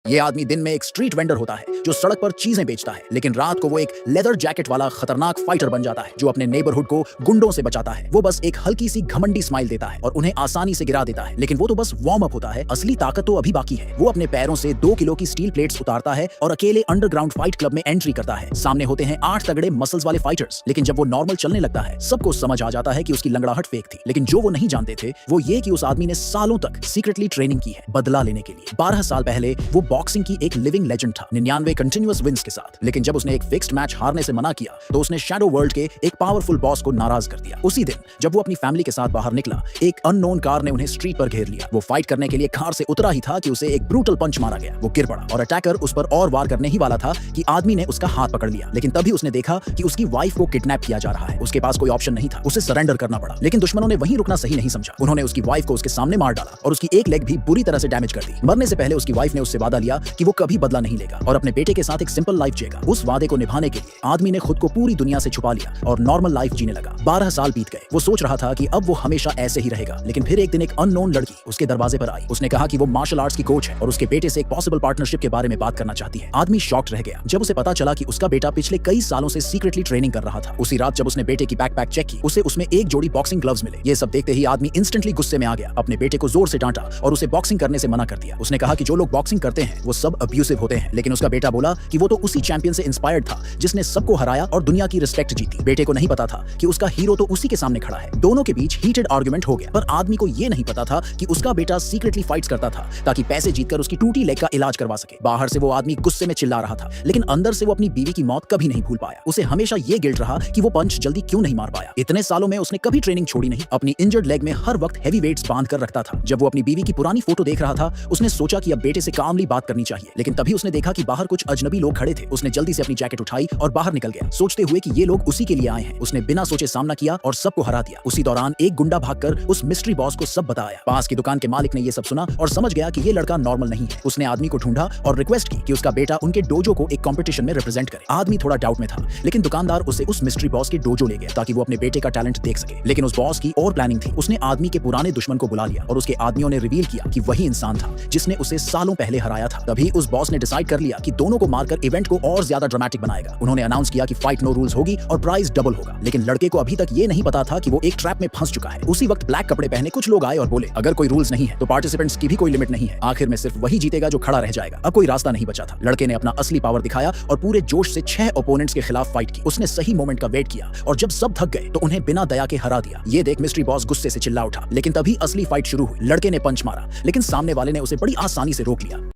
ये आदमी दिन में एक स्ट्रीट वेंडर होता है जो सड़क पर चीजें बेचता है, लेकिन रात को वो एक लेदर जैकेट वाला खतरनाक फाइटर बन जाता है जो अपने नेबरहुड को गुंडों से बचाता है। वो बस एक हल्की सी घमंडी स्माइल देता है और उन्हें आसानी से गिरा देता है, लेकिन वो तो बस वार्म अप होता है, असली ताकत तो अभी बाकी है। वो अपने पैरों से 2 किलो की स्टील प्लेट्स उतारता है और अकेले अंडरग्राउंड फाइट क्लब में एंट्री करता है। सामने होते हैं 8 तगड़े मसल्स वाले फाइटर्स, लेकिन जब वो नॉर्मल चलने लगता है सबको समझ आ जाता है कि उसकी लंगड़ाहट फेक थी। लेकिन जो वो नहीं जानते थे वो ये कि उस आदमी ने सालों तक सीक्रेटली ट्रेनिंग की है बदला लेने के लिए। 12 साल पहले वो बॉक्सिंग की एक लिविंग लेजेंड था, 99 कंटिन्यूअस विंस के साथ। लेकिन जब उसने एक फिक्स्ड मैच हारने से मना किया तो उसने शैडो वर्ल्ड के एक पावरफुल बॉस को नाराज कर दिया। उसी दिन जब वो अपनी फैमिली के साथ बाहर निकला, एक अननोन कार ने उन्हें स्ट्रीट पर घेर लिया। वो फाइट करने के लिए कार से उतरा ही था कि उसे एक ब्रूटल पंच मारा गया। वो गिर पड़ा और अटैकर उस पर और वार करने ही वाला था कि आदमी ने उसका हाथ पकड़ लिया। लेकिन तभी उसने देखा कि उसकी वाइफ को किडनैप किया जा रहा है। उसके पास कोई ऑप्शन नहीं था, उसे सरेंडर करना पड़ा। लेकिन दुश्मनों ने वहीं रुकना सही नहीं समझा। उन्होंने उसकी वाइफ को उसके सामने मार डाला और उसकी एक लेग भी बुरी तरह से डैमेज कर दी। मरने से पहले उसकी वाइफ ने उससे वादा लिया कि वो कभी बदला नहीं लेगा और अपने बेटे के साथ एक सिंपल लाइफ जिएगा। उस वादे को निभाने के लिए आदमी ने खुद को पूरी दुनिया से छुपा लिया और नॉर्मल लाइफ जीने लगा। 12 साल बीत गए। वो सोच रहा था कि अब वो हमेशा ऐसे ही रहेगा, लेकिन फिर एक दिन एक अननोन लड़की उसके दरवाजे पर आई। उसने कहा कि वो मार्शल आर्ट्स की कोच है और उसके बेटे से एक पॉसिबल पार्टनरशिप के बारे में बात करना चाहती है। आदमी शॉक्ड रह गया जब उसे पता चला कि उसका बेटा पिछले कई सालों से सीक्रेटली ट्रेनिंग कर रहा था। उसी रात जब उसने बेटे की बैकपैक चेक की, उसे उसमें एक जोड़ी बॉक्सिंग ग्लव्स मिले। ये सब देखते ही आदमी इंस्टेंटली गुस्से में आ गया, अपने बेटे को जोर से डांटा और उसे बॉक्सिंग करने से मना कर दिया। उसने कहा कि जो लोग बॉक्सिंग करते हैं वो सब अब्यूसिव होते हैं, लेकिन उसका बेटा बोला कि वो तो उसी चैंपियन से इंस्पायर्ड था जिसने सबको हराया और दुनिया की रिस्पेक्ट जीती। बेटे को नहीं पता था कि उसका हीरो तो उसी के सामने खड़ा है। दोनों के बीच हीटेड आर्गुमेंट हो गया, पर आदमी को ये नहीं पता था कि उसका बेटा सीक्रेटली फाइट्स करता था ताकि पैसे जीतकर उसकी टूटी लेग का इलाज करवा सके। बाहर से वो आदमी गुस्से में चिल्ला रहा था, लेकिन अंदर से वो अपनी बीवी की मौत कभी नहीं भूल पाया। उसे हमेशा ये गिल्ट रहा कि वो पंच जल्दी क्यों नहीं मार पाया। इतने सालों में उसने कभी ट्रेनिंग छोड़ी नहीं, अपनी इंजर्ड लेग में हर वक्त हेवी वेट्स बांध कर रखता था। जब वो अपनी बीवी की पुरानी फोटो देख रहा था, उसने सोचा कि अब बेटे से कामली बात करनी चाहिए, लेकिन तभी उसने देखा कि बाहर कुछ अजनबी लोग खड़े थे। उसने जल्दी से अपनी जैकेट उठाई और बाहर निकल गया, सोचते हुए कि ये लोग उसी के लिए आए हैं। उसने बिना सोचे सामना किया और सबको हरा दिया। उसी दौरान एक गुंडा भागकर उस मिस्ट्री बॉस को सब बताया। पास की दुकान के मालिक ने ये सब सुना और समझ गया कि ये लड़का नॉर्मल नहीं है। उसने आदमी को ढूंढा और रिक्वेस्ट की कि उसका बेटा उनके डोजो को एक कंपटीशन में रिप्रेजेंट करे। आदमी थोड़ा डाउट में था, लेकिन दुकानदार उसे उस मिस्ट्री बॉस के डोजो ले गया ताकि वो अपने बेटे का टैलेंट देख सके। लेकिन उस बॉस की और प्लानिंग थी। उसने आदमी के पुराने दुश्मन को बुला लिया और उसके आदमियों ने रिवील किया कि वही इंसान था जिसने उसे सालों पहले हराया था। तभी उस बॉस ने डिसाइड कर लिया कि दोनों को मारकर इवेंट को और ज्यादा ड्रामेटिक बनाएगा। उन्होंने अनाउंस किया कि फाइट नो रूल्स होगी और प्राइस डबल होगा। लेकिन लड़के को अभी तक ये नहीं पता था कि वो एक ट्रैप में फंस चुका है। उसी वक्त ब्लैक कपड़े पहने कुछ लोग आए और बोले, अगर कोई रूल्स नहीं है तो पार्टिसिपेंट्स की भी कोई लिमिट नहीं है। आखिर में सिर्फ वही जीतेगा जो खड़ा रह जाएगा। अब कोई रास्ता नहीं बचा था। लड़के ने अपना असली पावर दिखाया और पूरे जोश से 6 ओपोनेंट्स के खिलाफ फाइट की। उसने सही मोमेंट का वेट किया और जब सब थक गए तो उन्हें बिना दया के हरा दिया। ये देख मिस्ट्री बॉस गुस्से से चिल्ला उठा, लेकिन तभी असली फाइट शुरू हुई। लड़के ने पंच मारा, लेकिन सामने वाले ने उसे बड़ी आसानी से रोक लिया।